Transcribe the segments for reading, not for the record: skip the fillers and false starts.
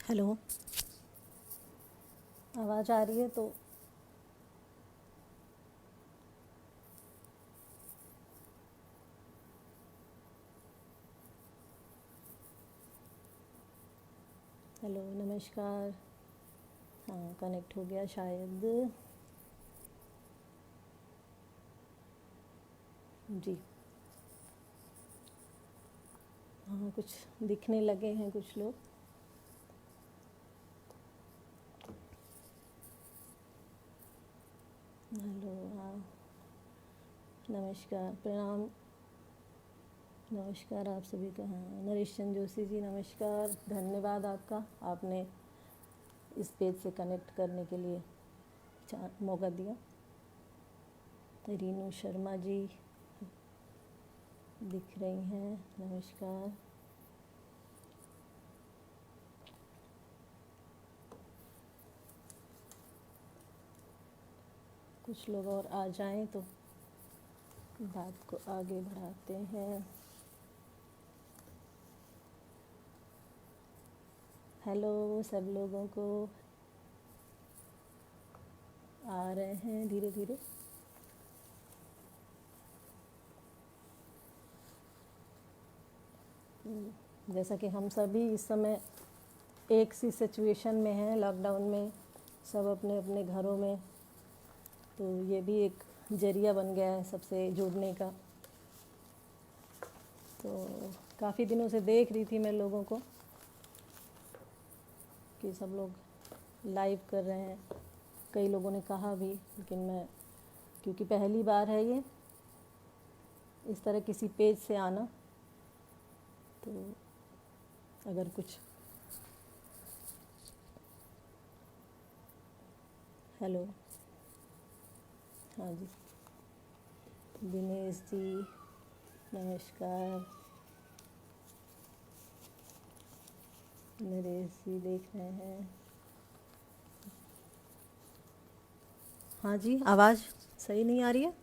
Hello. आवाज़ आ रही है तो हेलो, नमस्कार। हाँ, कनेक्ट हो गया शायद। जी। हाँ, कुछ दिखने लगे हैं कुछ लोग। हेलो। हाँ, नमस्कार, प्रणाम। नमस्कार आप सभी का। हाँ, नरेश चंद्र जोशी जी नमस्कार। धन्यवाद आपका, आपने इस पेज से कनेक्ट करने के लिए मौका दिया। रीनू शर्मा जी दिख रही हैं, नमस्कार। कुछ लोग और आ जाएं तो बात को आगे बढ़ाते हैं। हेलो सब लोगों को, आ रहे हैं धीरे धीरे। जैसा कि हम सभी इस समय एक सी सिचुएशन में हैं, लॉकडाउन में, सब अपने अपने घरों में, तो ये भी एक जरिया बन गया है सबसे जुड़ने का। तो काफ़ी दिनों से देख रही थी मैं लोगों को कि सब लोग लाइव कर रहे हैं। कई लोगों ने कहा भी, लेकिन मैं, क्योंकि पहली बार है ये इस तरह किसी पेज से आना, तो अगर कुछ। हेलो। हाँ जी, दिनेश जी नमस्कार। नरेश जी देख रहे हैं। हाँ जी, आवाज़ सही नहीं आ रही है?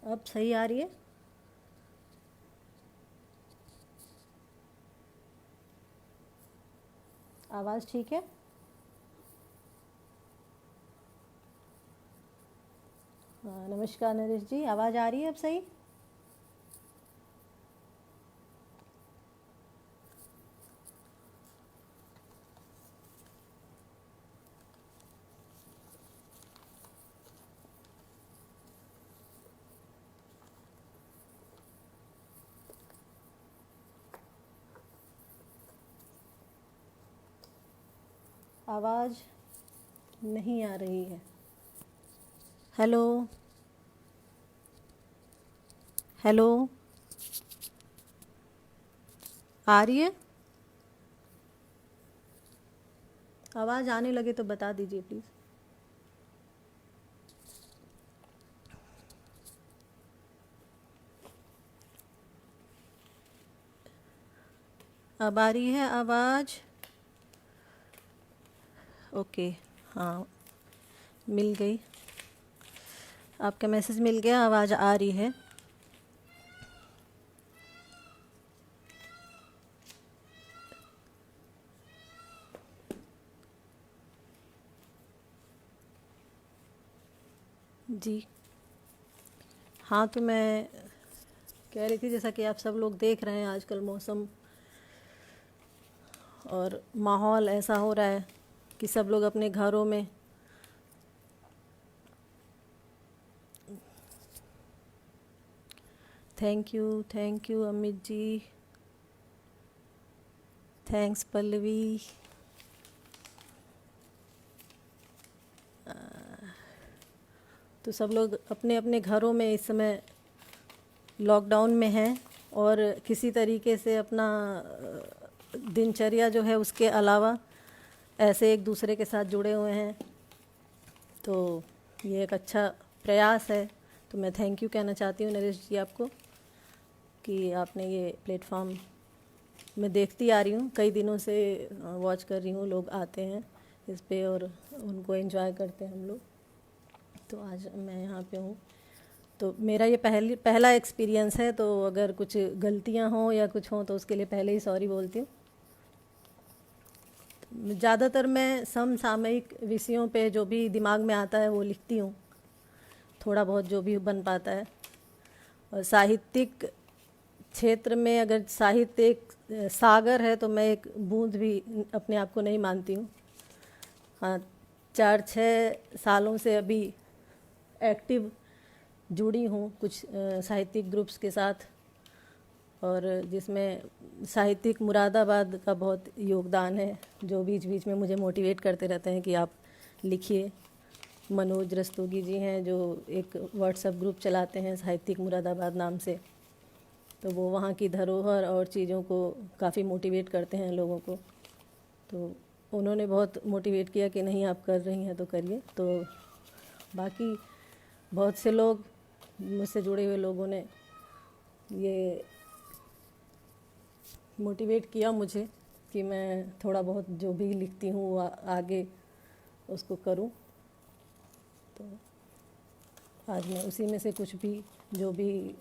अब सही आ रही है? आवाज़ ठीक है? हाँ, नमस्कार नरेश जी, आवाज़ आ रही है अब सही? आवाज़ नहीं आ रही है। हेलो। हेलो, आ रही है? आवाज़ आने लगे तो बता दीजिए प्लीज़। अब आ रही है आवाज़? ओके। हाँ, मिल गई। आपका मैसेज मिल गया, आवाज़ आ रही है। जी हाँ, तो मैं कह रही थी, जैसा कि आप सब लोग देख रहे हैं, आजकल मौसम और माहौल ऐसा हो रहा है कि सब लोग अपने घरों में। Thank you Amit ji, thanks Pallavi. तो सब लोग अपने अपने घरों में इस समय लॉकडाउन में हैं और किसी तरीके से अपना दिनचर्या जो है उसके अलावा ऐसे एक दूसरे के साथ जुड़े हुए हैं। तो ये एक अच्छा प्रयास है। तो मैं थैंक यू कहना चाहती हूँ नरेश जी आपको कि आपने ये प्लेटफॉर्म, मैं देखती आ रही हूँ, कई दिनों से वॉच कर रही हूँ, लोग आते हैं इस पे और उनको एंजॉय करते हैं हम लोग। तो आज मैं यहाँ पे हूँ तो मेरा ये पहला एक्सपीरियंस है, तो अगर कुछ गलतियां हों या कुछ हों तो उसके लिए पहले ही सॉरी बोलती हूँ। ज़्यादातर मैं समसामयिक विषयों पे जो भी दिमाग में आता है वो लिखती हूँ, थोड़ा बहुत जो भी बन पाता है। और साहित्यिक क्षेत्र में अगर साहित्य एक सागर है तो मैं एक बूंद भी अपने आप को नहीं मानती हूँ। हाँ, 4-6 सालों से अभी एक्टिव जुड़ी हूँ कुछ साहित्यिक ग्रुप्स के साथ, और जिसमें साहित्यिक मुरादाबाद का बहुत योगदान है, जो बीच बीच में मुझे मोटिवेट करते रहते हैं कि आप लिखिए। मनोज रस्तोगी जी हैं जो एक व्हाट्सएप ग्रुप चलाते हैं साहित्यिक मुरादाबाद नाम से, तो वो वहाँ की धरोहर और चीज़ों को काफ़ी मोटिवेट करते हैं लोगों को। तो उन्होंने बहुत मोटिवेट किया कि नहीं आप कर रही हैं तो करिए। तो बाकी बहुत से लोग, मुझसे जुड़े हुए लोगों ने ये मोटिवेट किया मुझे कि मैं थोड़ा बहुत जो भी लिखती हूँ वो आगे उसको करूँ। तो आज मैं उसी में से कुछ भी, जो भी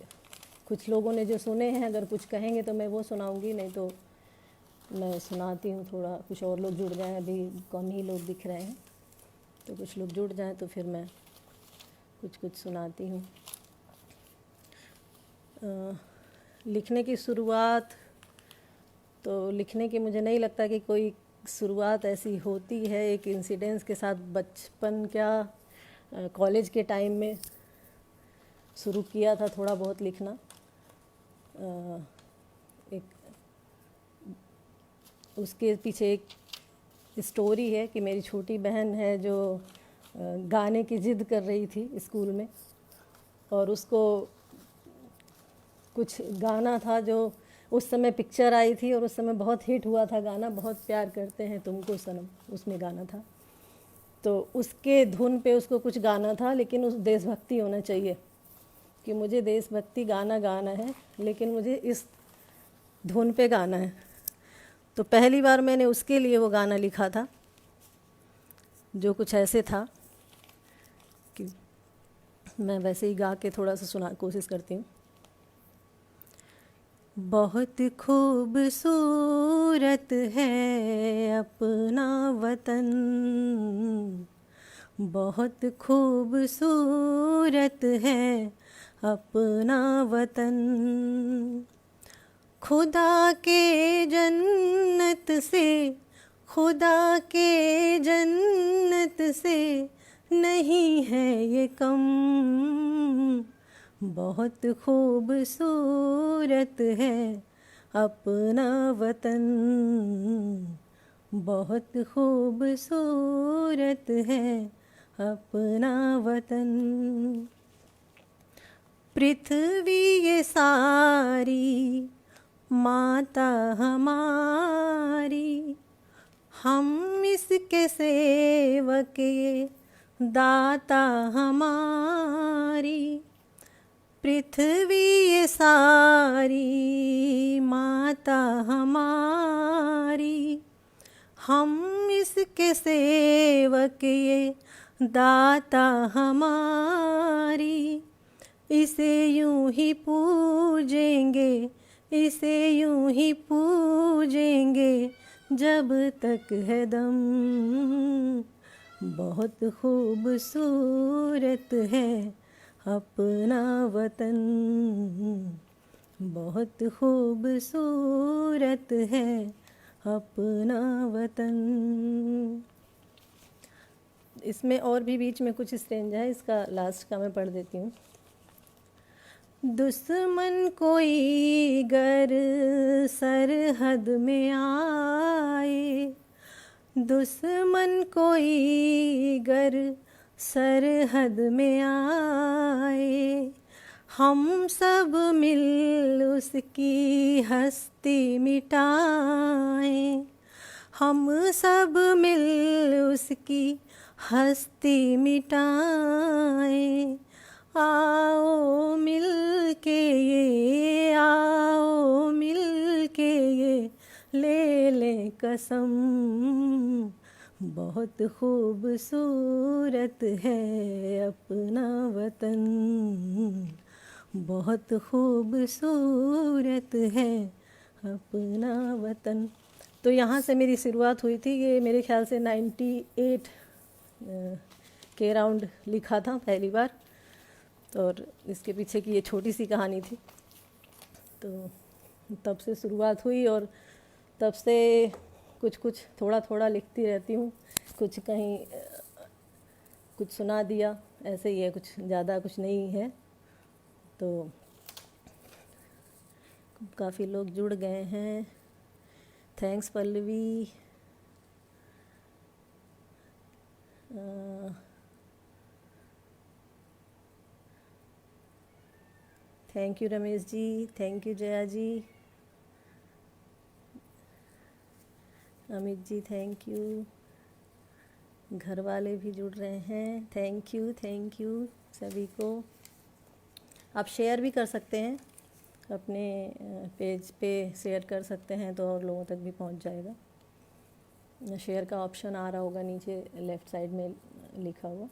कुछ लोगों ने जो सुने हैं, अगर कुछ कहेंगे तो मैं वो सुनाऊंगी, नहीं तो मैं सुनाती हूँ। थोड़ा कुछ और लोग जुड़ जाएं, अभी कम ही लोग दिख रहे हैं, तो कुछ लोग जुड़ जाएं तो फिर मैं कुछ कुछ सुनाती हूँ। लिखने की शुरुआत, तो लिखने की मुझे नहीं लगता कि कोई शुरुआत ऐसी होती है। एक इंसिडेंस के साथ बचपन, क्या कॉलेज के टाइम में शुरू किया था थोड़ा बहुत लिखना। एक उसके पीछे एक स्टोरी है कि मेरी छोटी बहन है जो गाने की ज़िद कर रही थी स्कूल में, और उसको कुछ गाना था जो उस समय पिक्चर आई थी और उस समय बहुत हिट हुआ था गाना, बहुत प्यार करते हैं तुमको सनम, उसमें गाना था। तो उसके धुन पे उसको कुछ गाना था, लेकिन उस देशभक्ति होना चाहिए कि मुझे देशभक्ति गाना गाना है, लेकिन मुझे इस धुन पे गाना है। तो पहली बार मैंने उसके लिए वो गाना लिखा था, जो कुछ ऐसे था कि मैं वैसे ही गा के थोड़ा सा कोशिश करती हूँ। बहुत खूबसूरत है अपना वतन, बहुत खूबसूरत है अपना वतन, खुदा के जन्नत से, खुदा के जन्नत से नहीं है ये कम, बहुत खूबसूरत है अपना वतन, बहुत खूबसूरत है अपना वतन। पृथ्वी ये सारी माता हमारी, हम इसके सेवक ये दाता हमारी, पृथ्वी ये सारी माता हमारी, हम इसके सेवक ये दाता हमारी, इसे यूं ही पूजेंगे, इसे यूं ही पूजेंगे जब तक है दम, बहुत खूबसूरत है अपना वतन, बहुत खूबसूरत है अपना वतन। इसमें और भी बीच में कुछ स्ट्रेंज है, इसका लास्ट का मैं पढ़ देती हूँ। दुश्मन कोई गर सरहद में आए, दुश्मन कोई गर सरहद में आए, हम सब मिल उसकी हस्ती मिटाएं, हम सब मिल उसकी हस्ती मिटाएं, आओ मिल के ये, आओ मिल के ये ले ले कसम, बहुत खूबसूरत है अपना वतन, बहुत खूबसूरत है अपना वतन। तो यहाँ से मेरी शुरुआत हुई थी। ये मेरे ख्याल से 98 के राउंड लिखा था पहली बार, और इसके पीछे की ये छोटी सी कहानी थी। तो तब से शुरुआत हुई और तब से कुछ कुछ थोड़ा थोड़ा लिखती रहती हूँ। कुछ कहीं कुछ सुना दिया, ऐसे ही है, कुछ ज़्यादा कुछ नहीं है। तो काफ़ी लोग जुड़ गए हैं। Thanks Pallavi. Thank you Ramesh ji, thank you Jaya ji, Amit ji thank you. घर वाले भी जुड़ रहे हैं, थैंक यू सभी को। आप शेयर भी कर सकते हैं, अपने पेज पे शेयर कर सकते हैं तो और लोगों तक भी पहुंच जाएगा। शेयर का ऑप्शन आ रहा होगा नीचे लेफ़्ट साइड में लिखा हुआ।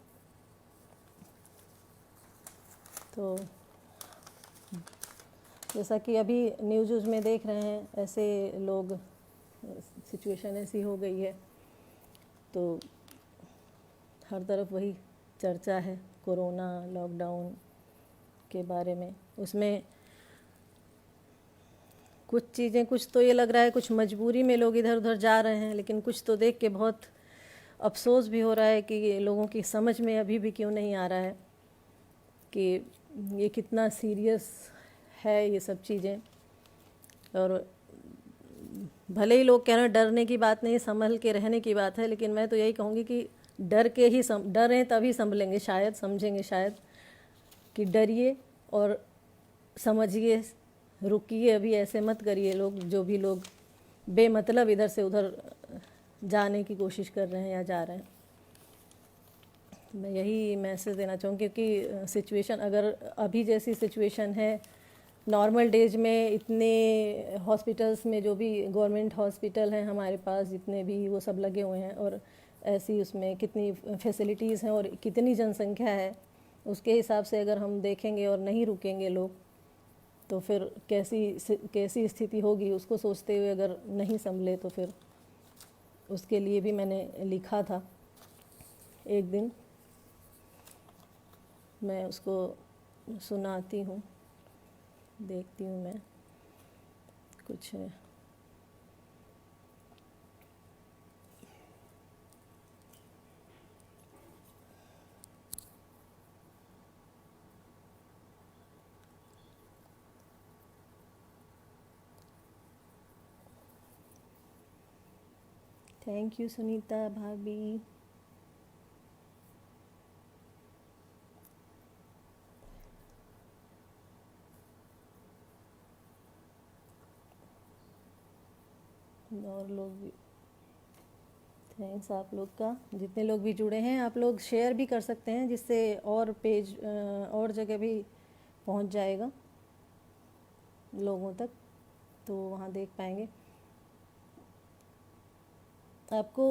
तो जैसा कि अभी न्यूज़ में देख रहे हैं, ऐसे लोग, सिचुएशन ऐसी हो गई है, तो हर तरफ वही चर्चा है कोरोना लॉकडाउन के बारे में। उसमें कुछ चीज़ें, कुछ तो ये लग रहा है कुछ मजबूरी में लोग इधर उधर जा रहे हैं, लेकिन कुछ तो देख के बहुत अफसोस भी हो रहा है कि ये लोगों की समझ में अभी भी क्यों नहीं आ रहा है कि ये कितना सीरियस है ये सब चीज़ें। और भले ही लोग कह रहे हैं डरने की बात नहीं, संभल के रहने की बात है, लेकिन मैं तो यही कहूँगी कि डरें तभी संभलेंगे शायद, समझेंगे शायद कि डरिए और समझिए, रुकिए, अभी ऐसे मत करिए। लोग जो भी लोग बेमतलब इधर से उधर जाने की कोशिश कर रहे हैं या जा रहे हैं, मैं यही मैसेज देना चाहूँगी। क्योंकि सिचुएशन अगर अभी जैसी सिचुएशन है, नॉर्मल डेज में इतने हॉस्पिटल्स में, जो भी गवर्नमेंट हॉस्पिटल हैं हमारे पास जितने भी, वो सब लगे हुए हैं, और ऐसी उसमें कितनी फैसिलिटीज़ हैं और कितनी जनसंख्या है, उसके हिसाब से अगर हम देखेंगे और नहीं रुकेंगे लोग, तो फिर कैसी स्थिति होगी, उसको सोचते हुए अगर नहीं संभले तो फिर उसके लिए भी मैंने लिखा था एक दिन। मैं उसको सुनाती हूँ, देखती हूँ मैं कुछ थैंक यू सुनीता भाभी। और लोग भी थैंक्स आप लोग का, जितने लोग भी जुड़े हैं। आप लोग शेयर भी कर सकते हैं, जिससे और पेज और जगह भी पहुंच जाएगा लोगों तक, तो वहाँ देख पाएंगे। आपको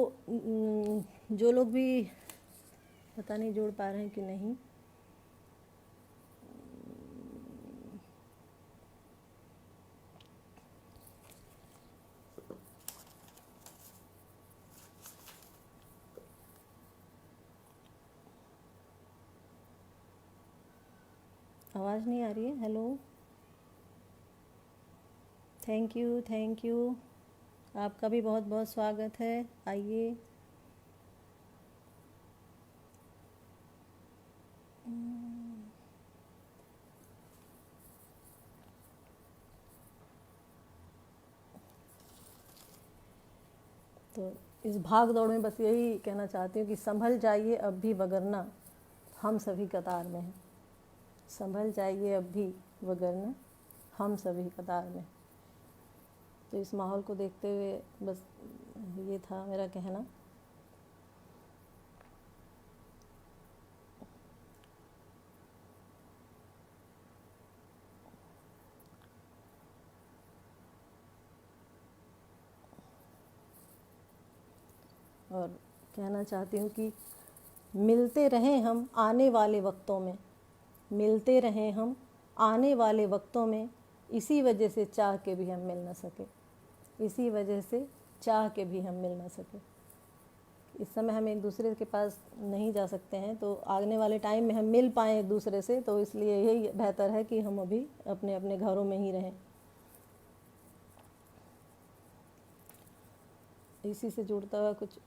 जो लोग भी पता नहीं जुड़ पा रहे हैं कि नहीं, आवाज़ नहीं आ रही है। हेलो, थैंक यू, आपका भी बहुत बहुत स्वागत है, आइए। तो इस भाग दौड़ में बस यही कहना चाहती हूँ कि संभल जाइए अब भी, वगरना हम सभी कतार में हैं। संभल जाइए अब भी, वगरना हम सभी कतार में। तो इस माहौल को देखते हुए बस ये था मेरा कहना। और कहना चाहती हूँ कि मिलते रहें हम आने वाले वक्तों में, मिलते रहें हम आने वाले वक्तों में, इसी वजह से चाह के भी हम मिल ना सके, इसी वजह से चाह के भी हम मिल ना सके। इस समय हम एक दूसरे के पास नहीं जा सकते हैं, तो आने वाले टाइम में हम मिल पाएँ एक दूसरे से, तो इसलिए यही बेहतर है कि हम अभी अपने अपने घरों में ही रहें। इसी से जुड़ता हुआ कुछ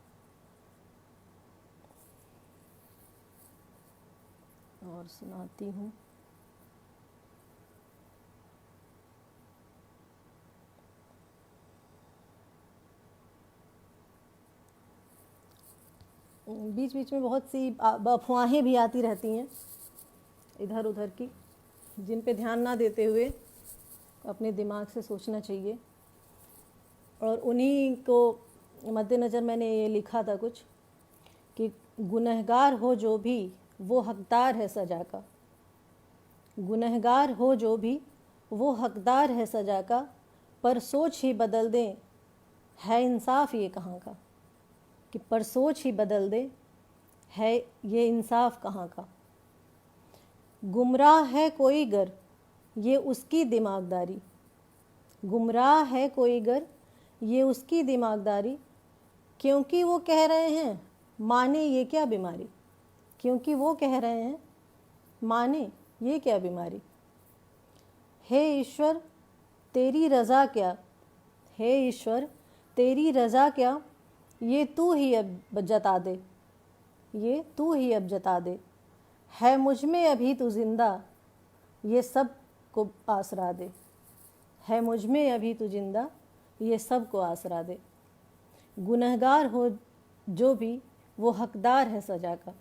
और सुनाती हूँ। बीच बीच में बहुत सी अफवाहें भी आती रहती हैं इधर उधर की, जिन पे ध्यान ना देते हुए अपने दिमाग से सोचना चाहिए। और उन्हीं को मद्देनज़र मैंने ये लिखा था कुछ कि गुनहगार हो जो भी वो हकदार है सज़ा का, गुनहगार हो जो भी वो हकदार है सज़ा का, पर सोच ही बदल दें है इंसाफ ये कहाँ का, कि पर सोच ही बदल दे है ये इंसाफ कहाँ का। गुमराह है कोई गर ये उसकी दिमागदारी, गुमराह है कोई गर ये उसकी दिमागदारी, क्योंकि वो कह रहे हैं माने ये क्या बीमारी, क्योंकि वो कह रहे हैं माने ये क्या बीमारी। हे ईश्वर तेरी रज़ा क्या, हे ईश्वर तेरी रज़ा क्या, ये तू ही अब जता दे, ये तू ही अब जता दे, है मुझ में अभी तू जिंदा ये सब को आसरा दे, है मुझ में अभी तू जिंदा ये सब को आसरा दे। गुनहगार हो जो भी वो हकदार है सज़ा का,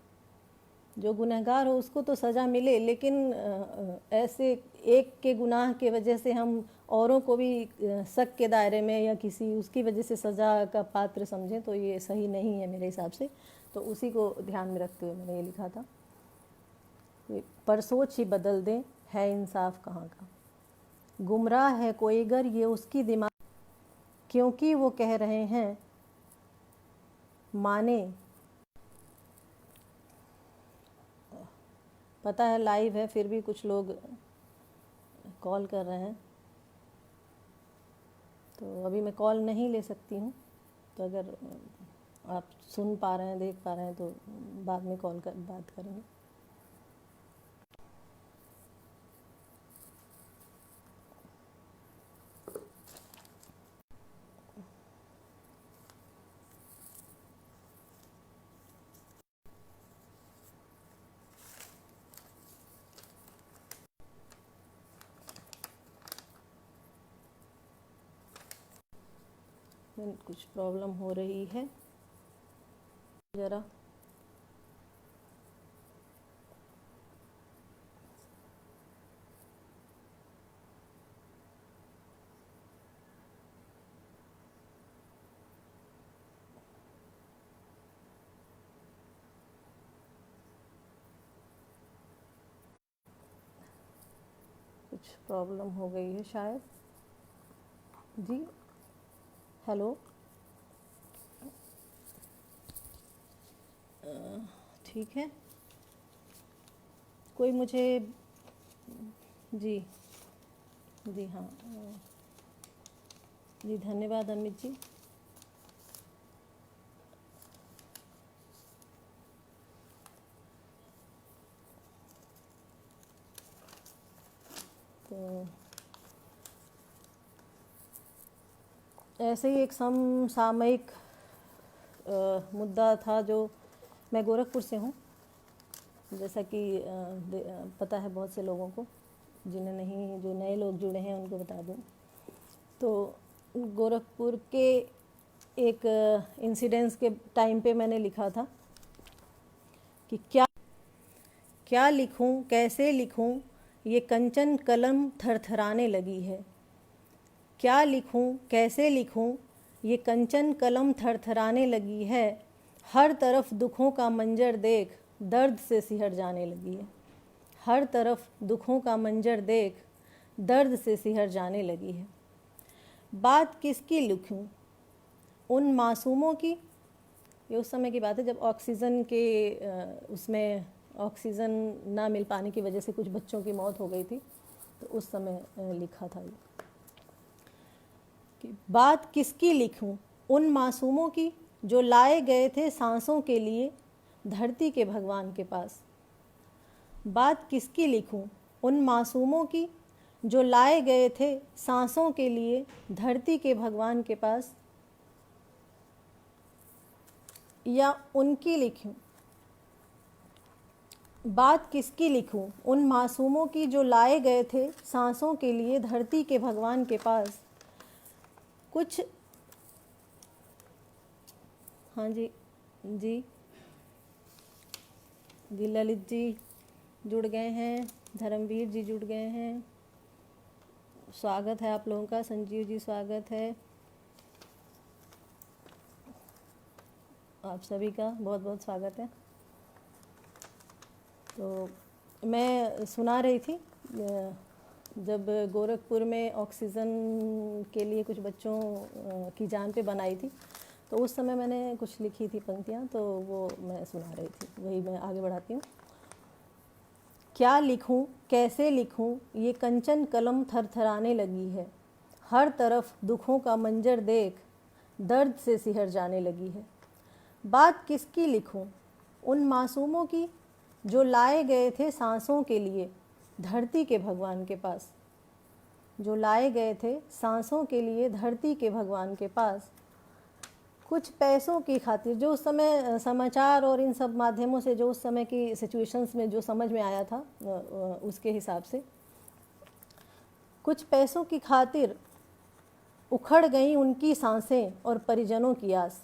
जो गुनहगार हो उसको तो सज़ा मिले, लेकिन ऐसे एक के गुनाह के वजह से हम औरों को भी शक के दायरे में या किसी उसकी वजह से सज़ा का पात्र समझें, तो ये सही नहीं है मेरे हिसाब से। तो उसी को ध्यान में रखते हुए मैंने ये लिखा था, पर सोच ही बदल दें है इंसाफ कहाँ का। गुमराह है कोई गर ये उसकी दिमाग, क्योंकि वो कह रहे हैं माने। पता है लाइव है, फिर भी कुछ लोग कॉल कर रहे हैं, तो अभी मैं कॉल नहीं ले सकती हूँ। तो अगर आप सुन पा रहे हैं, देख पा रहे हैं, तो बाद में बात करेंगे। कुछ प्रॉब्लम हो रही है ज़रा। कुछ प्रॉब्लम हो गई है शायद। जी हेलो, ठीक है, कोई मुझे जी जी हाँ जी धन्यवाद अमित जी। तो ऐसे ही एक समसामयिक मुद्दा था, जो मैं गोरखपुर से हूँ, जैसा कि पता है बहुत से लोगों को, जिन्हें नहीं, जो नए लोग जुड़े हैं उनको बता दूँ। तो गोरखपुर के एक इंसिडेंस के टाइम पे मैंने लिखा था कि क्या लिखूं, कैसे लिखूं, ये कंचन कलम थरथराने लगी है। क्या लिखूं, कैसे लिखूं, ये कंचन कलम थरथराने लगी है। हर तरफ दुखों का मंजर देख दर्द से सिहर जाने लगी है। हर तरफ दुखों का मंजर देख दर्द से सिहर जाने लगी है। बात किसकी लिखूं, उन मासूमों की ये उस समय की बात है जब ऑक्सीजन के उसमें ऑक्सीजन ना मिल पाने की वजह से कुछ बच्चों की मौत हो गई थी, तो उस समय लिखा था ये कि बात किसकी लिखूं उन मासूमों की जो लाए गए थे सांसों के लिए धरती के भगवान के पास। बात किसकी लिखूं उन मासूमों की जो लाए गए थे सांसों के लिए धरती के भगवान के पास, या उनकी लिखूं। बात किसकी लिखूं उन मासूमों की जो लाए गए थे सांसों के लिए धरती के भगवान के पास। कुछ हाँ जी जी जी, ललित जी जुड़ गए हैं, धर्मवीर जी जुड़ गए हैं, स्वागत है आप लोगों का। संजीव जी स्वागत है, आप सभी का बहुत बहुत स्वागत है। तो मैं सुना रही थी जब गोरखपुर में ऑक्सीजन के लिए कुछ बच्चों की जान पे बनाई थी, तो उस समय मैंने कुछ लिखी थी पंक्तियाँ, तो वो मैं सुना रही थी, वही मैं आगे बढ़ाती हूँ। क्या लिखूं कैसे लिखूं ये कंचन कलम थरथराने लगी है, हर तरफ दुखों का मंजर देख दर्द से सिहर जाने लगी है। बात किसकी लिखूं उन मासूमों की जो लाए गए थे सांसों के लिए धरती के भगवान के पास। जो लाए गए थे सांसों के लिए धरती के भगवान के पास। कुछ पैसों की खातिर, जो उस समय समाचार और इन सब माध्यमों से जो उस समय की सिचुएशंस में जो समझ में आया था उसके हिसाब से, कुछ पैसों की खातिर उखड़ गई उनकी सांसें और परिजनों की आस।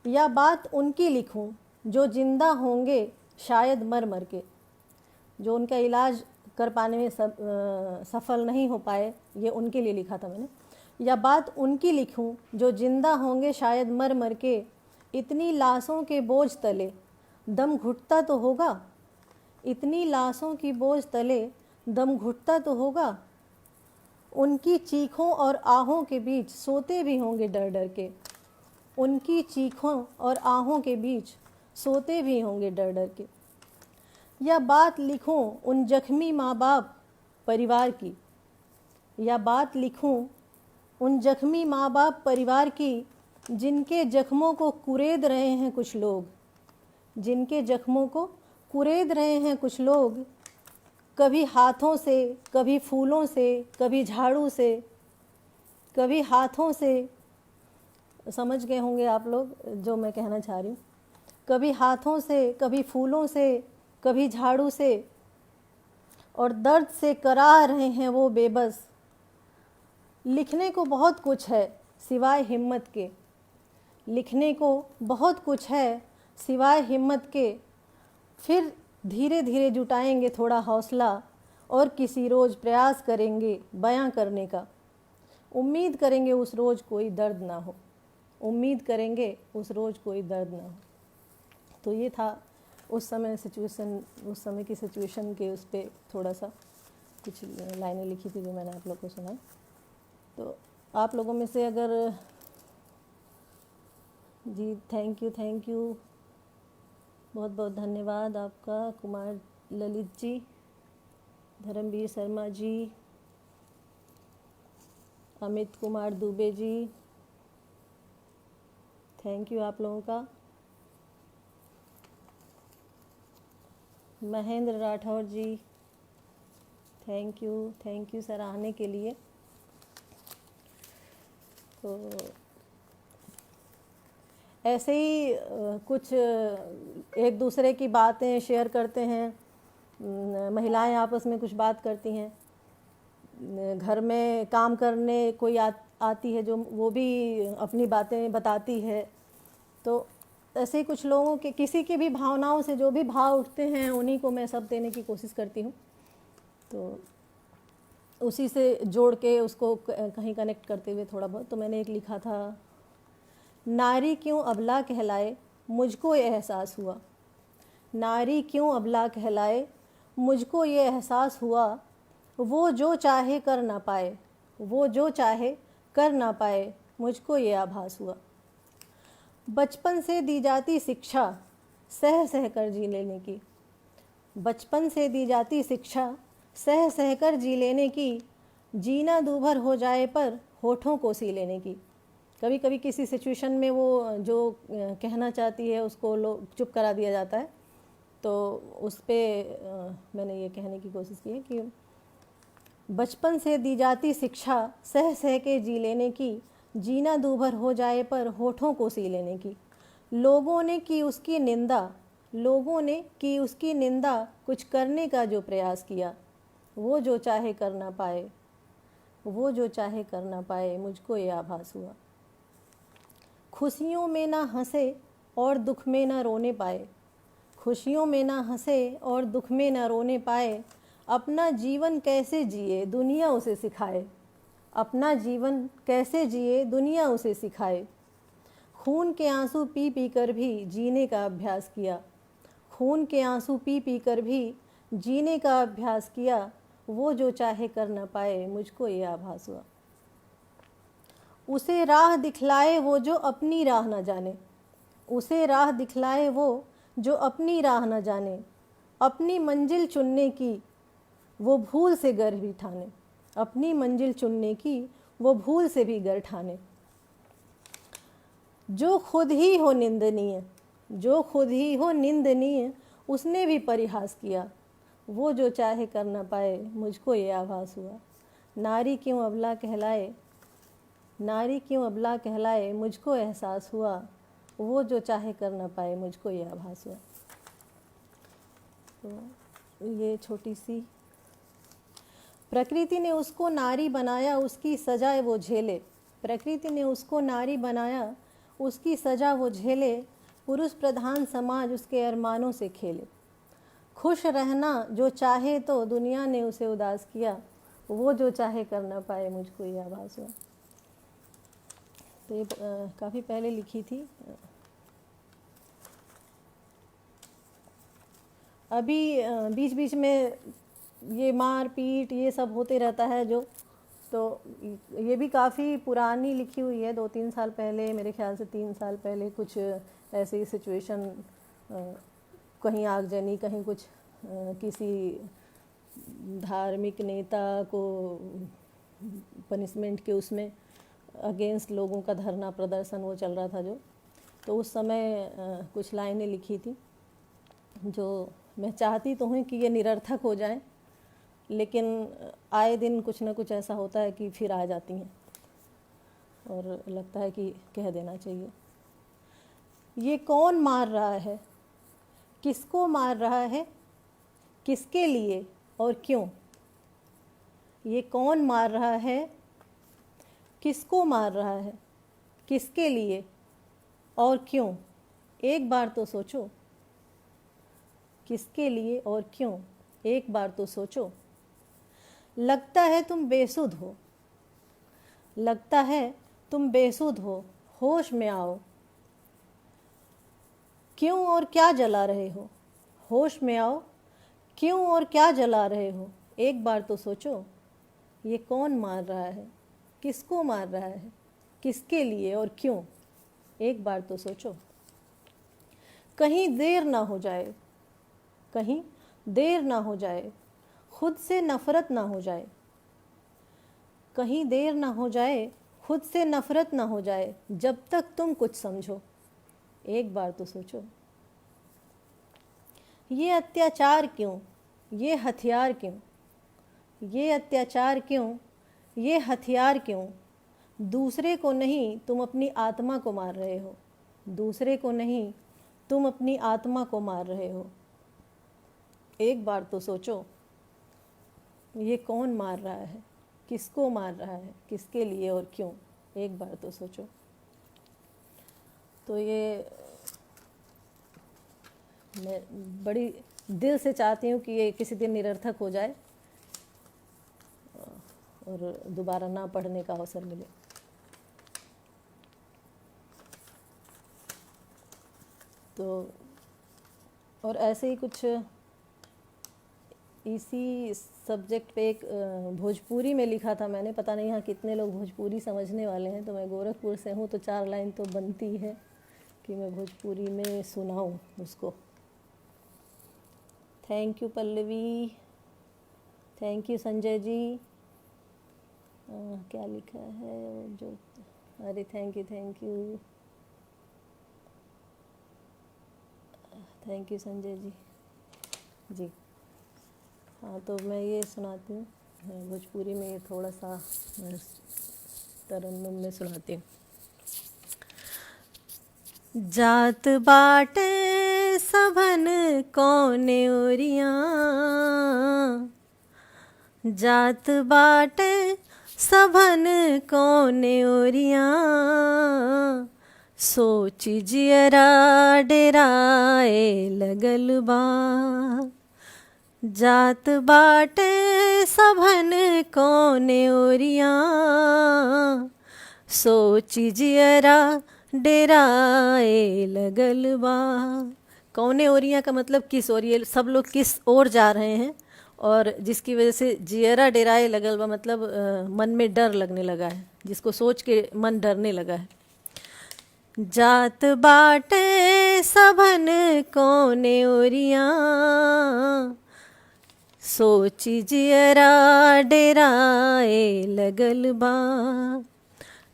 या बात उनकी लिखूं जो जिंदा होंगे शायद मर मर के, जो उनका इलाज कर पाने में सफल नहीं हो पाए, ये उनके लिए लिखा था मैंने। या बात उनकी लिखूं जो जिंदा होंगे शायद मर मर के, इतनी लाशों के बोझ तले दम घुटता तो होगा। इतनी लाशों की बोझ तले दम घुटता तो होगा। उनकी चीखों और आहों के बीच सोते भी होंगे डर डर के। उनकी चीखों और आहों के बीच सोते भी होंगे डर डर के। या बात लिखूं उन जख्मी माँ बाप परिवार की। या बात लिखूं उन जख्मी माँ बाप परिवार की, जिनके जख्मों को कुरेद रहे हैं कुछ लोग। जिनके जख्मों को कुरेद रहे हैं कुछ लोग, कभी हाथों से, कभी फूलों से, कभी झाड़ू से। कभी हाथों से, समझ गए होंगे आप लोग जो मैं कहना चाह रही हूँ। कभी हाथों से, कभी फूलों से, कभी झाड़ू से, और दर्द से करा रहे हैं वो बेबस। लिखने को बहुत कुछ है सिवाय हिम्मत के। लिखने को बहुत कुछ है सिवाय हिम्मत के। फिर धीरे धीरे जुटाएंगे थोड़ा हौसला और किसी रोज़ प्रयास करेंगे बयां करने का। उम्मीद करेंगे उस रोज़ कोई दर्द ना हो। उम्मीद करेंगे उस रोज़ कोई दर्द ना हो। तो ये था उस समय सिचुएशन, उस समय की सिचुएशन के उस पर थोड़ा सा कुछ लाइनें लिखी थी जो मैंने आप लोग को सुनाई। तो आप लोगों में से अगर जी, थैंक यू, बहुत बहुत धन्यवाद आपका। कुमार ललित जी, धर्मवीर शर्मा जी, अमित कुमार दुबे जी, थैंक यू आप लोगों का। महेंद्र राठौर जी, थैंक यू सराहने के लिए। तो ऐसे ही कुछ एक दूसरे की बातें शेयर करते हैं। महिलाएं आपस में कुछ बात करती हैं। घर में काम करने कोई आती है जो वो भी अपनी बातें बताती है। तो ऐसे ही कुछ लोगों के, किसी की भी भावनाओं से जो भी भाव उठते हैं उन्हीं को मैं सब देने की कोशिश करती हूँ। तो उसी से जोड़ के उसको कहीं कनेक्ट करते हुए थोड़ा बहुत, तो मैंने एक लिखा था, नारी क्यों अबला कहलाए मुझको ये एहसास हुआ। नारी क्यों अबला कहलाए मुझको ये एहसास हुआ। वो जो चाहे कर ना पाए, वो जो चाहे कर ना पाए, मुझको ये आभास हुआ। बचपन से दी जाती शिक्षा सह सह कर जी लेने की, बचपन से दी जाती शिक्षा सह सह कर जी लेने की, जीना दूभर हो जाए पर होठों को सी लेने की। कभी कभी किसी सिचुएशन में वो जो कहना चाहती है उसको लोग चुप करा दिया जाता है, तो उस पर मैंने ये कहने की कोशिश की है कि बचपन से दी जाती शिक्षा सह सह के जी लेने की, जीना दूभर हो जाए पर होठों को सी लेने की। लोगों ने की उसकी निंदा, लोगों ने की उसकी निंदा, कुछ करने का जो प्रयास किया, वो जो चाहे कर ना पाए, वो जो चाहे कर ना पाए, मुझको ये आभास हुआ। खुशियों में ना हंसे और दुख में ना रोने पाए, खुशियों में ना हंसे और दुख में ना रोने पाए, अपना जीवन कैसे जिए दुनिया उसे सिखाए, अपना जीवन कैसे जिए दुनिया उसे सिखाए। खून के आंसू पी पी कर भी जीने का अभ्यास किया, खून के आंसू पी पी कर भी जीने का अभ्यास किया, वो जो चाहे कर न पाए, मुझको ये आभास हुआ। उसे राह दिखलाए वो जो अपनी राह न जाने, उसे राह दिखलाए वो जो अपनी राह न जाने, अपनी मंजिल चुनने की वो भूल से गर भी ठाने, अपनी मंजिल चुनने की वो भूल से भी गर ठाने। जो खुद ही हो निंदनीय, जो खुद ही हो निंदनीय, उसने भी परिहास किया, वो जो चाहे कर न पाए, मुझको ये आभास हुआ। नारी क्यों अबला कहलाए, नारी क्यों अबला कहलाए, मुझको एहसास हुआ, वो जो चाहे कर न पाए, मुझको ये आभास हुआ। तो ये छोटी सी, प्रकृति ने उसको नारी बनाया, उसकी सजा वो झेले, प्रकृति ने उसको नारी बनाया, उसकी सजा वो झेले, पुरुष प्रधान समाज उसके अरमानों से खेले। खुश रहना जो चाहे तो दुनिया ने उसे उदास किया, वो जो चाहे कर ना पाए, मुझको ये आभास हुआ। तो ये काफ़ी पहले लिखी थी। अभी बीच बीच में ये मार पीट ये सब होते रहता है जो, तो ये भी काफ़ी पुरानी लिखी हुई है, 2-3 साल पहले, मेरे ख्याल से 3 साल पहले कुछ ऐसी सिचुएशन, कहीं आगजनी, कहीं कुछ किसी धार्मिक नेता को पनिशमेंट के उसमें अगेंस्ट लोगों का धरना प्रदर्शन वो चल रहा था जो, तो उस समय कुछ लाइनें लिखी थी जो मैं चाहती तो हूँ कि ये निरर्थक हो जाएं, लेकिन आए दिन कुछ ना कुछ ऐसा होता है कि फिर आ जाती हैं और लगता है कि कह देना चाहिए। ये कौन मार रहा है, किसको मार रहा है, किसके लिए और क्यों? ये कौन मार रहा है, किसको मार रहा है, किसके लिए और क्यों? एक बार तो सोचो, किसके लिए और क्यों, एक बार तो सोचो। लगता है तुम बेसुध हो, लगता है तुम बेसुध हो, होश में आओ। क्यों और क्या जला रहे हो, होश में आओ। क्यों और क्या जला रहे हो, एक बार तो सोचो। ये कौन मार रहा है, किसको मार रहा है, किसके लिए और क्यों, एक बार तो सोचो। कहीं देर ना हो जाए, कहीं देर ना हो जाए, खुद से नफरत ना हो जाए, कहीं देर ना हो जाए, खुद से नफरत ना हो जाए, जब तक तुम कुछ समझो, एक बार तो सोचो। ये अत्याचार क्यों, ये हथियार क्यों, ये अत्याचार क्यों, ये हथियार क्यों? दूसरे को नहीं तुम अपनी आत्मा को मार रहे हो, दूसरे को नहीं तुम अपनी आत्मा को मार रहे हो, एक बार तो सोचो। ये कौन मार रहा है, किसको मार रहा है, किसके लिए और क्यों, एक बार तो सोचो। तो ये मैं बड़ी दिल से चाहती हूँ कि ये किसी दिन निरर्थक हो जाए और दोबारा ना पढ़ने का अवसर मिले। तो और ऐसे ही कुछ इसी सब्जेक्ट पे एक भोजपुरी में लिखा था मैंने, पता नहीं यहाँ कितने लोग भोजपुरी समझने वाले हैं। तो मैं गोरखपुर से हूँ तो 4 लाइन तो बनती है कि मैं भोजपुरी में सुनाऊं उसको। Thank you Pallavi, thank you Sanjay ji. क्या लिखा है जो, अरे थैंक यू संजय जी। जी हाँ, तो मैं ये सुनाती हूँ भोजपुरी में, थोड़ा सा तरन्नुम में सुनाती हूँ। जात बाटे सबन कौने ओरियां, जात बाटे सबन कौने ओरियां, सोची जियरा डेराए लगल बा। जात बाटे सबन कौने ओरियां, सोची जियरा डेराए लगल बा। कौने ओरियां का मतलब किस ओर, ये सब लोग किस ओर जा रहे हैं, और जिसकी वजह से जियरा डेराए लगल बा मतलब मन में डर लगने लगा है, जिसको सोच के मन डरने लगा है। जात बाटे सबन कौने ओरियां, सोची जियरा डेराए लगल बा।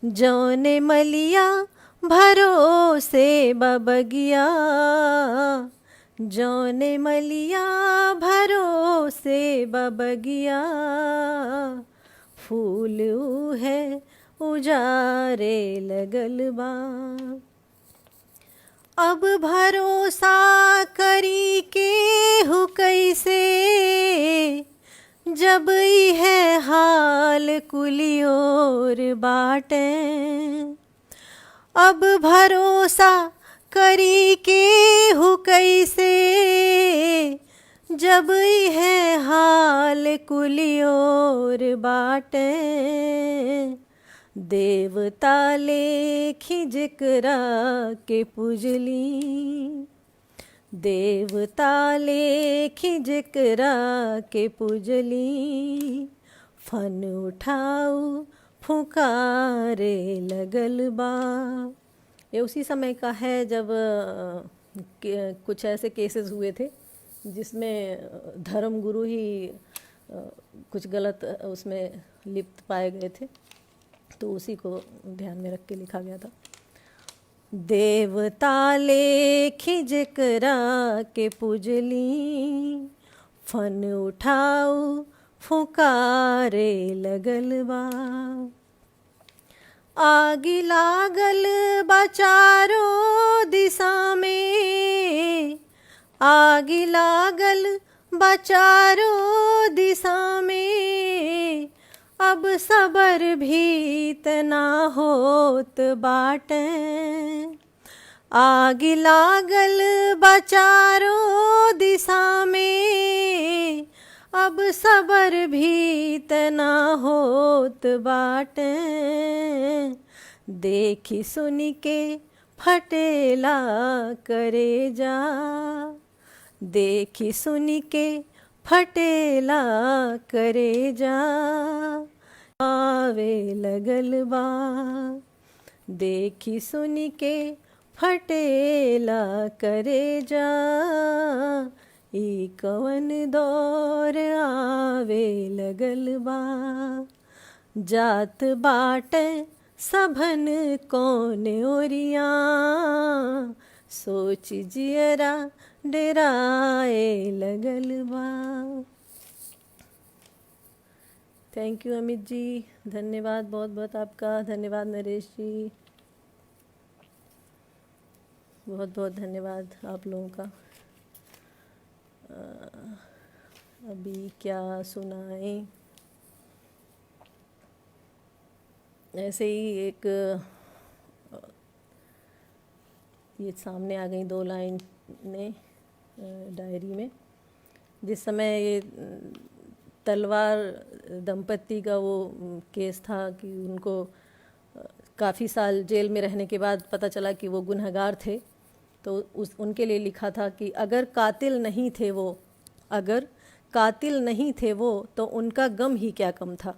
जौने मलिया भरोसे बबगिया, जौने मलिया भरोसे बबगिया, फूल है उजारे लगल बा। अब भरोसा करी के हु कैसे, जब ई है हाल कुलियोर बाटे। अब भरोसा करी के हु कैसे, जब ई है हाल कुलियोर बाटे। देवता लेखी जिकरा के पुजली, देवता लेखी जिकरा के पुजली, फन उठाऊ फुकारे लगल बा। ये उसी समय का है जब कुछ ऐसे केसेस हुए थे जिसमें धर्म गुरु ही कुछ गलत उसमें लिप्त पाए गए थे, तो उसी को ध्यान में रख के लिखा गया था। देवता लेखी जिकरा के पुजली, फन उठाऊ फुकारे लगल बा। आग लागल बा चारों दिशा में, आग लागल बा चारों दिशा में, अब सबर भी तना होत बाटे। आग लागल बा चारों दिशा में, अब सबर भी तना होत बाटे। देखी सुनी के फटेला करेजा, देखी सुनी के फटेला करेजा, आवे लगल बा। देखी सुनी के फटेला करेजा, ई कवन दौर आवे लगल बा। जात बाटे सबन कौने ओरियां, सोच जियरा डेराए लगल बा। थैंक यू अमित जी, धन्यवाद बहुत बहुत आपका, धन्यवाद नरेश जी, बहुत बहुत धन्यवाद आप लोगों का। अभी क्या सुनाएं, ऐसे ही एक ये सामने आ गई 2 लाइनें डायरी में। जिस समय ये तलवार दंपति का वो केस था कि उनको काफ़ी साल जेल में रहने के बाद पता चला कि वो गुनहगार थे, तो उनके लिए लिखा था कि अगर कातिल नहीं थे वो, अगर कातिल नहीं थे वो, तो उनका गम ही क्या कम था।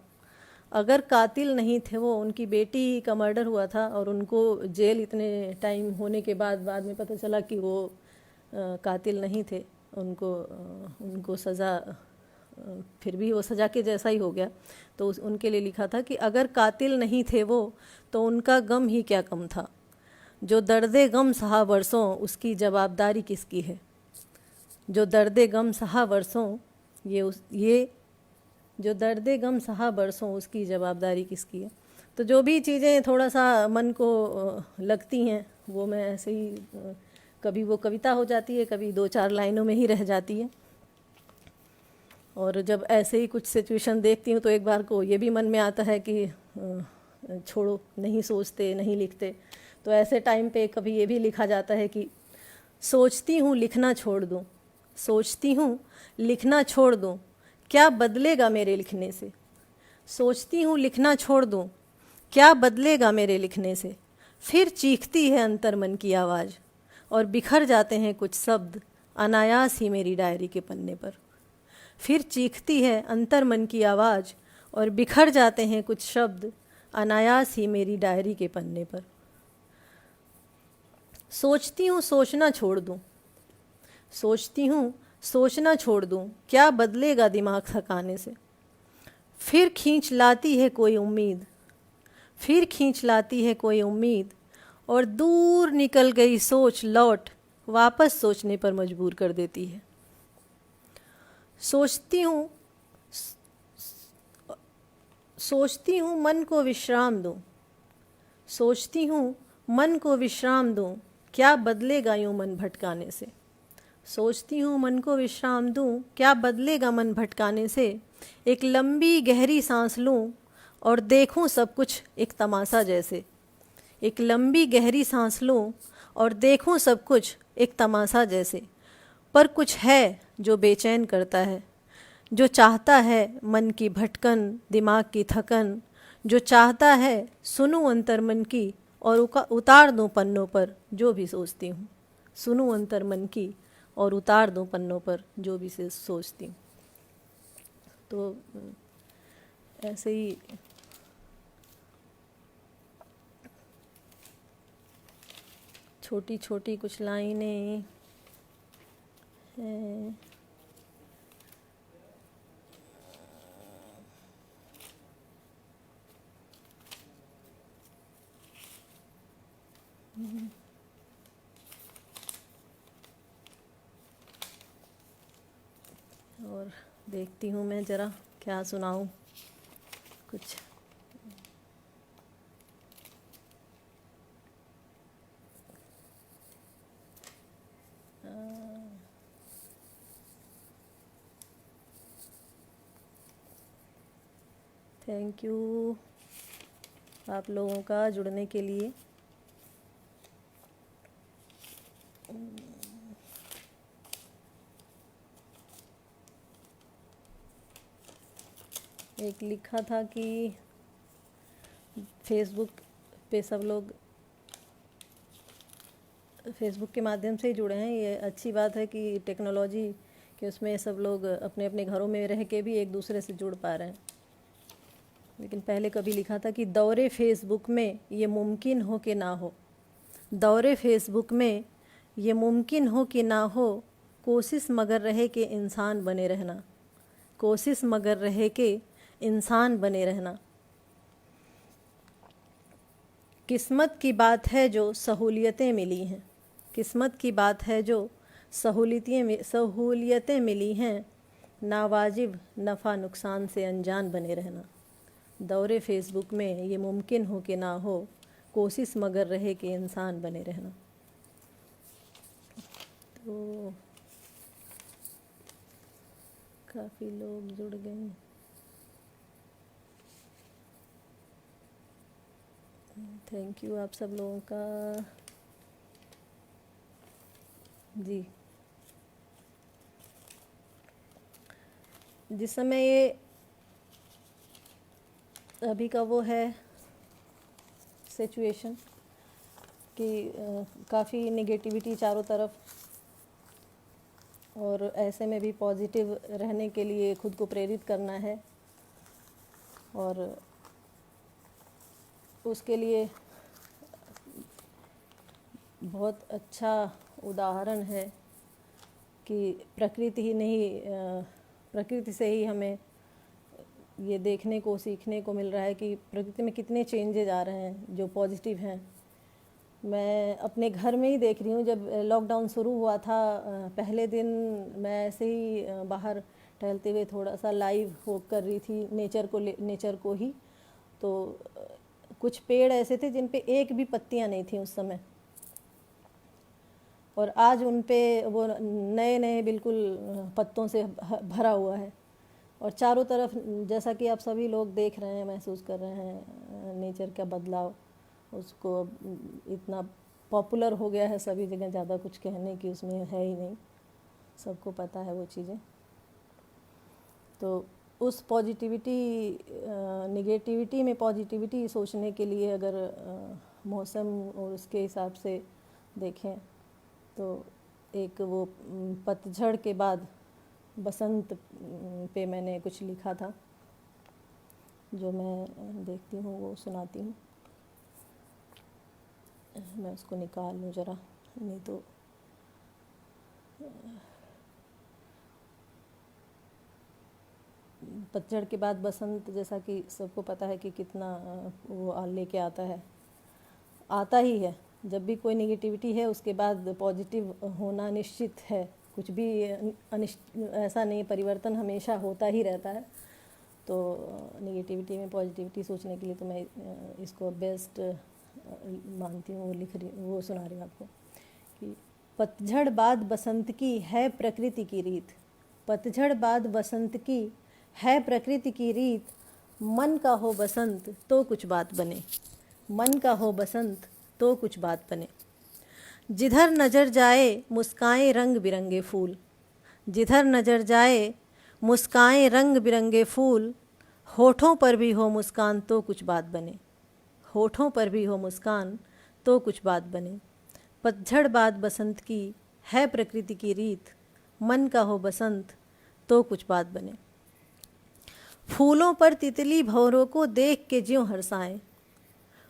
अगर कातिल नहीं थे वो, उनकी बेटी का मर्डर हुआ था और उनको जेल इतने टाइम होने के बाद में पता चला कि वो कातिल नहीं थे, उनको सज़ा फिर भी वो सज़ा के जैसा ही हो गया। तो उनके लिए लिखा था कि अगर कातिल नहीं थे वो तो उनका गम ही क्या कम था, जो दर्दे गम सहा बरसों उसकी जवाबदारी किसकी है। जो दर्दे गम सहा बरसों ये जो दर्दे गम सहा बरसों उसकी जवाबदारी किसकी है। तो जो भी चीज़ें थोड़ा सा मन को लगती हैं वो मैं ऐसे ही कभी वो कविता हो जाती है, कभी 2-4 लाइनों में ही रह जाती है। और जब ऐसे ही कुछ सिचुएशन देखती हूँ तो एक बार को ये भी मन में आता है कि छोड़ो, नहीं सोचते, नहीं लिखते। तो ऐसे टाइम पे कभी ये भी लिखा जाता है कि सोचती हूँ लिखना छोड़ दूँ, सोचती हूँ लिखना छोड़ दूँ, क्या बदलेगा मेरे लिखने से। सोचती हूँ लिखना छोड़ दूँ, क्या बदलेगा मेरे लिखने से। फिर चीखती है अंतर मन की आवाज़ और बिखर जाते हैं कुछ शब्द अनायास ही मेरी डायरी के पन्ने पर। फिर चीखती है अंतर मन की आवाज़ और बिखर जाते हैं कुछ शब्द अनायास ही मेरी डायरी के पन्ने पर। सोचती हूँ सोचना छोड़ दूँ, सोचती हूँ सोचना छोड़ दूँ, क्या बदलेगा दिमाग थकाने से। फिर खींच लाती है कोई उम्मीद, फिर खींच लाती है कोई उम्मीद और दूर निकल गई सोच लौट वापस सोचने पर मजबूर कर देती है। सोचती हूँ मन को विश्राम दूँ, सोचती हूँ मन को विश्राम दूँ, क्या बदलेगा यूँ मन भटकाने से। सोचती हूँ मन को विश्राम दूँ, क्या बदलेगा मन भटकाने से। एक लंबी गहरी सांस लूँ और देखूँ सब कुछ एक तमाशा जैसे। एक लंबी गहरी सांस लूँ और देखूँ सब कुछ एक तमाशा जैसे। पर कुछ है जो बेचैन करता है, जो चाहता है मन की भटकन, दिमाग की थकन, जो चाहता है सुनूं अंतर मन की और उतार दूं पन्नों पर जो भी सोचती हूँ। सुनूं अंतर मन की और उतार दूं पन्नों पर जो भी से सोचती हूँ। तो ऐसे ही छोटी छोटी कुछ लाइनें हैं। और देखती हूँ मैं ज़रा क्या सुनाऊँ कुछ। थैंक यू आप लोगों का जुड़ने के लिए। एक लिखा था कि फेसबुक पे सब लोग फेसबुक के माध्यम से ही जुड़े हैं। ये अच्छी बात है कि टेक्नोलॉजी के उसमें सब लोग अपने अपने घरों में रह के भी एक दूसरे से जुड़ पा रहे हैं। लेकिन पहले कभी लिखा था कि दौरे फेसबुक में ये मुमकिन हो कि ना हो, दौरे फेसबुक में ये मुमकिन हो कि ना हो, कोशिश मगर रहे कि इंसान बने रहना, कोशिश मगर रहे कि इंसान बने रहना। किस्मत की बात है जो सहूलियतें मिली हैं, किस्मत की बात है जो सहूलियतें मिली हैं, नावाजिब नफ़ा नुकसान से अनजान बने रहना। दौरे फेसबुक में ये मुमकिन हो कि ना हो, कोशिश मगर रहे कि इंसान बने रहना। तो काफ़ी लोग जुड़ गए। थैंक यू आप सब लोगों का जी। जिस समय ये अभी का वो है सिचुएशन कि काफ़ी नेगेटिविटी चारों तरफ, और ऐसे में भी पॉजिटिव रहने के लिए खुद को प्रेरित करना है। और उसके लिए बहुत अच्छा उदाहरण है कि प्रकृति ही नहीं, प्रकृति से ही हमें ये देखने को सीखने को मिल रहा है कि प्रकृति में कितने चेंजेज आ रहे हैं जो पॉजिटिव हैं। मैं अपने घर में ही देख रही हूँ, जब लॉकडाउन शुरू हुआ था पहले दिन मैं ऐसे ही बाहर टहलते हुए थोड़ा सा लाइव वॉक कर रही थी नेचर को ही, तो कुछ पेड़ ऐसे थे जिन पे एक भी पत्तियाँ नहीं थी उस समय, और आज उन पे वो नए नए बिल्कुल पत्तों से भरा हुआ है। और चारों तरफ जैसा कि आप सभी लोग देख रहे हैं, महसूस कर रहे हैं नेचर का बदलाव, उसको इतना पॉपुलर हो गया है सभी जगह, ज़्यादा कुछ कहने की उसमें है ही नहीं, सबको पता है वो चीज़ें। तो उस पॉजिटिविटी, निगेटिविटी में पॉजिटिविटी सोचने के लिए अगर मौसम और उसके हिसाब से देखें तो एक वो पतझड़ के बाद बसंत पे मैंने कुछ लिखा था, जो मैं देखती हूँ वो सुनाती हूँ। मैं उसको निकाल लूँ ज़रा, नहीं तो पतझड़ के बाद बसंत, जैसा कि सबको पता है कि कितना वो लेके आता ही है। जब भी कोई निगेटिविटी है उसके बाद पॉजिटिव होना निश्चित है, कुछ भी ऐसा नहीं, परिवर्तन हमेशा होता ही रहता है। तो निगेटिविटी में पॉजिटिविटी सोचने के लिए तो मैं इसको बेस्ट मानती हूँ। वो लिख रही, वो सुना रही हूँ आपको कि पतझड़ बाद बसंत की है प्रकृति की रीत, पतझड़ बाद बसंत की है प्रकृति की रीत, मन का हो बसंत तो कुछ बात बने, मन का हो बसंत तो कुछ बात बने। जिधर नज़र जाए मुस्काएं रंग बिरंगे फूल, जिधर नज़र जाए मुस्काएं रंग बिरंगे फूल, होठों पर भी हो मुस्कान तो कुछ बात बने, होठों पर भी हो मुस्कान तो कुछ बात बने। पतझड़ बाद बसंत की है प्रकृति की रीत, मन का हो बसंत तो कुछ बात बने। फूलों पर तितली भंवरों को देख के ज्यों हर्षाएं,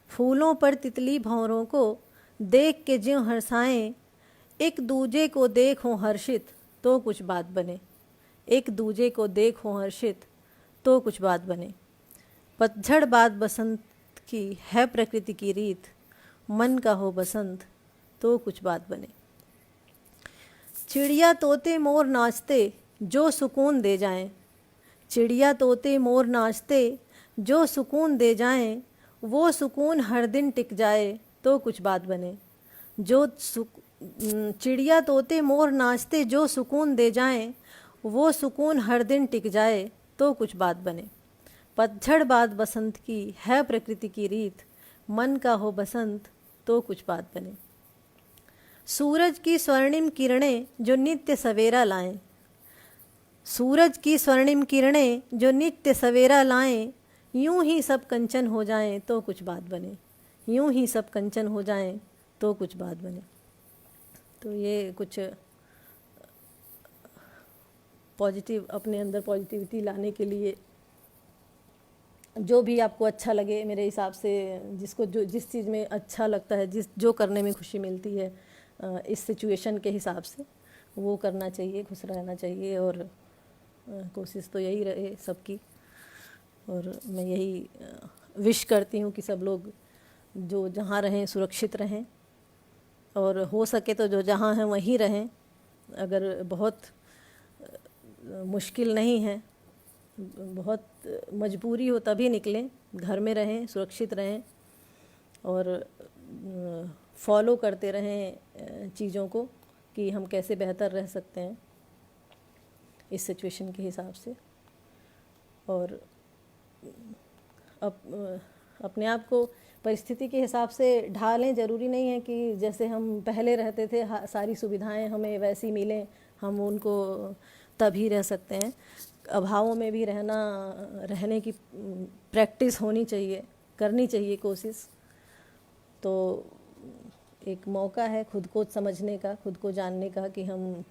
फूलों पर तितली भंवरों को देख के ज्यों हर्षाएं, एक दूजे को देखो हर्षित तो कुछ बात बने, एक दूजे को देखो हर्षित तो कुछ बात बने। पतझड़ बाद बसंत की है प्रकृति की रीत, मन का हो बसंत तो कुछ बात बने। चिड़िया तोते मोर नाचते जो सुकून दे जाएं, चिड़िया तोते मोर नाचते जो सुकून दे जाएं, वो सुकून हर दिन टिक जाए तो कुछ बात बने। चिड़िया तोते मोर नाचते जो सुकून दे जाएं, वो सुकून हर दिन टिक जाए तो कुछ बात बने। पतझड़ बाद बसंत की है प्रकृति की रीत, मन का हो बसंत तो कुछ बात बने। सूरज की स्वर्णिम किरणें जो नित्य सवेरा लाएं, सूरज की स्वर्णिम किरणें जो नित्य सवेरा लाएं, यूं ही सब कंचन हो जाएं तो कुछ बात बने, यूं ही सब कंचन हो जाएं तो कुछ बात बने। तो ये कुछ पॉजिटिव, अपने अंदर पॉजिटिविटी लाने के लिए जो भी आपको अच्छा लगे, मेरे हिसाब से जिसको जिस चीज़ में अच्छा लगता है, जो करने में खुशी मिलती है, इस सिचुएशन के हिसाब से वो करना चाहिए, खुश रहना चाहिए। और कोशिश तो यही रहे सबकी, और मैं यही विश करती हूँ कि सब लोग जो जहाँ रहें सुरक्षित रहें, और हो सके तो जो जहाँ हैं वहीं रहें। अगर बहुत मुश्किल नहीं है, बहुत मजबूरी हो तभी निकलें, घर में रहें, सुरक्षित रहें, और फॉलो करते रहें चीज़ों को कि हम कैसे बेहतर रह सकते हैं इस सिचुएशन के हिसाब से। और अपने आप को परिस्थिति के हिसाब से ढालें। ज़रूरी नहीं है कि जैसे हम पहले रहते थे सारी सुविधाएं हमें वैसी मिलें, हम उनको तभी रह सकते हैं। अभावों में भी रहने की प्रैक्टिस होनी चाहिए, करनी चाहिए कोशिश। तो एक मौका है खुद को समझने का, खुद को जानने का कि हम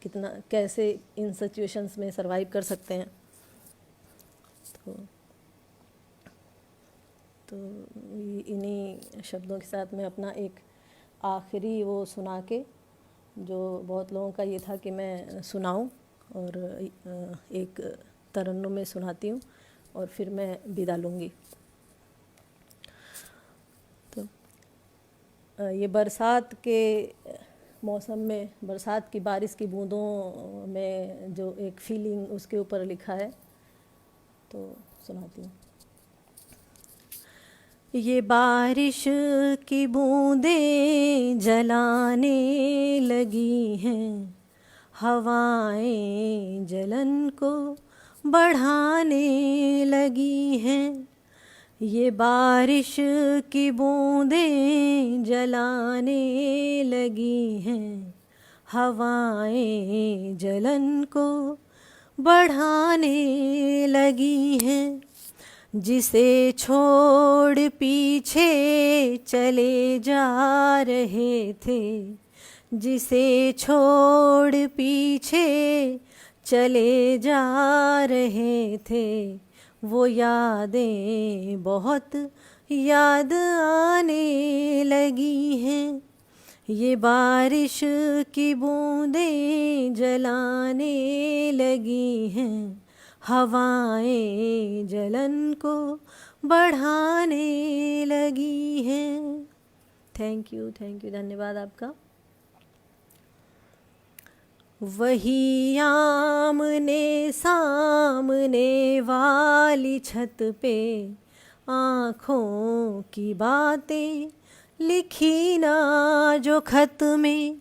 कैसे इन सिचुएशंस में सरवाइव कर सकते हैं। तो इन्हीं शब्दों के साथ मैं अपना एक आखिरी वो सुना के, जो बहुत लोगों का ये था कि मैं सुनाऊं, और एक तरन्नुम में सुनाती हूँ और फिर मैं विदा लूँगी। तो ये बरसात के मौसम में बरसात की बारिश की बूंदों में जो एक फीलिंग उसके ऊपर लिखा है, तो सुनाती हूँ। ये बारिश की बूंदें जलाने लगी हैं, हवाएं जलन को बढ़ाने लगी हैं। ये बारिश की बूंदें जलाने लगी हैं, हवाएं जलन को बढ़ाने लगी हैं। जिसे छोड़ पीछे चले जा रहे थे, जिसे छोड़ पीछे चले जा रहे थे, वो यादें बहुत याद आने लगी हैं। ये बारिश की बूंदें जलाने लगी हैं, हवाएं जलन को बढ़ाने लगी हैं। थैंक यू, धन्यवाद आपका। वही आमने सामने वाली छत पे आँखों की बातें लिखी ना जो खत में,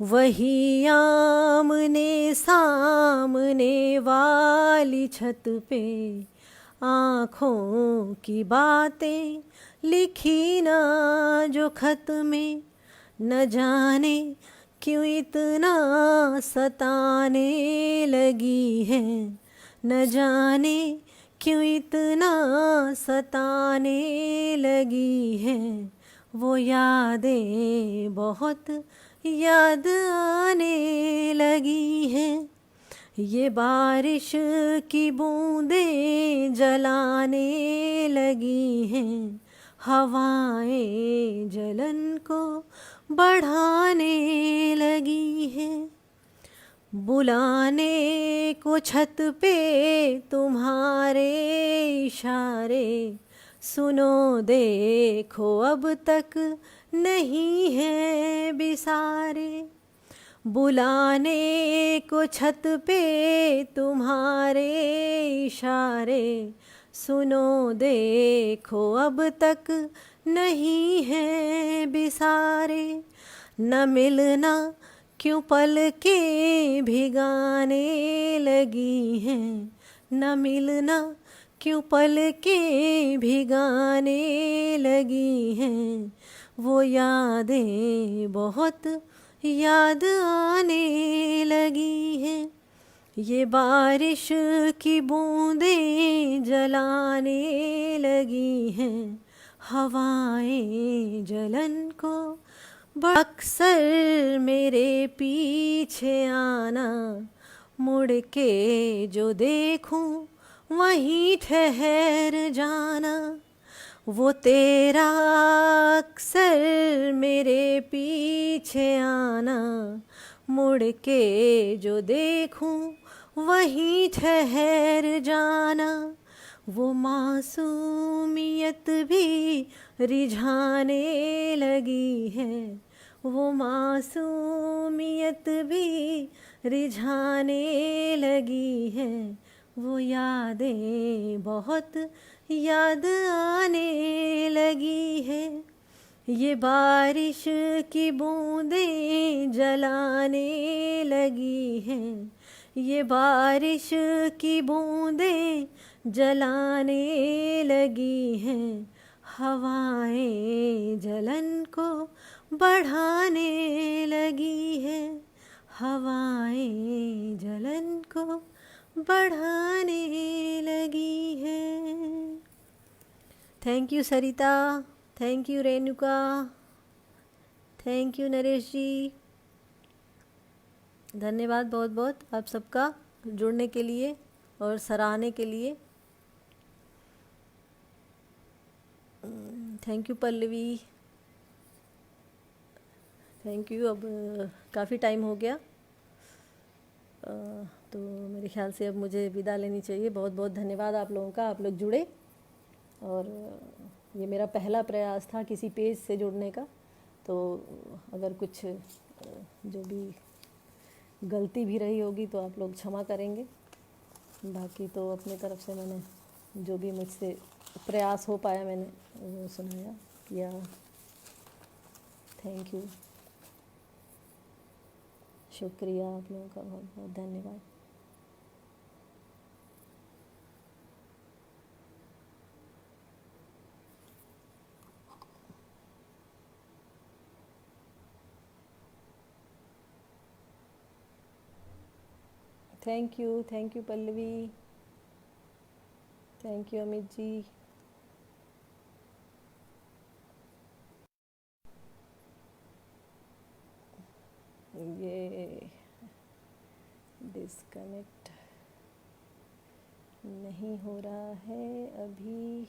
वही आमने सामने वाली छत पे आँखों की बातें लिखी ना जो खत में, न जाने क्यों इतना सताने लगी है, न जाने क्यों इतना सताने लगी है। वो यादें बहुत याद आने लगी हैं। ये बारिश की बूंदें जलाने लगी हैं, हवाएं जलन को बढ़ाने लगी हैं। बुलाने को छत पे तुम्हारे इशारे, सुनो देखो अब तक नहीं है बिसारे। बुलाने को छत पे तुम्हारे इशारे, सुनो देखो अब तक नहीं है बिसारे। न मिलना क्यों पलकें भिगाने लगी हैं, न मिलना क्यों पलकें भिगाने लगी हैं। वो यादें बहुत याद आने लगी हैं। ये बारिश की बूंदें जलाने लगी हैं, हवाएं जलन को अक्सर मेरे पीछे आना, मुड़ के जो देखूं वहीं ठहर जाना। वो तेरा अक्सर मेरे पीछे आना, मुड़ के जो देखूं वहीं ठहर जाना। वो मासूमियत भी रिझाने लगी है, वो मासूमियत भी रिझाने लगी है। वो यादें बहुत याद आने लगी है। ये बारिश की बूंदें जलाने लगी हैं, ये बारिश की बूंदें जलाने लगी हैं। हवाएं जलन को बढ़ाने लगी है, हवाएं जलन को बढ़ाने लगी है। Thank you Sarita, thank you Renuka, thank you Naresh ji. धन्यवाद बहुत बहुत आप सबका जुड़ने के लिए और सराहने के लिए। Thank you Pallavi, thank you. अब काफ़ी टाइम हो गया, तो मेरे ख्याल से अब मुझे विदा लेनी चाहिए। बहुत बहुत धन्यवाद आप लोगों का, आप लोग जुड़े। और ये मेरा पहला प्रयास था किसी पेज से जुड़ने का, तो अगर कुछ जो भी गलती भी रही होगी तो आप लोग क्षमा करेंगे। बाकी तो अपनी तरफ से मैंने जो भी मुझसे प्रयास हो पाया मैंने वो सुनाया किया। थैंक यू, शुक्रिया आप लोगों का, बहुत बहुत धन्यवाद। Thank you Pallavi, thank you Amit ji. ये डिस्कनेक्ट नहीं हो रहा है अभी।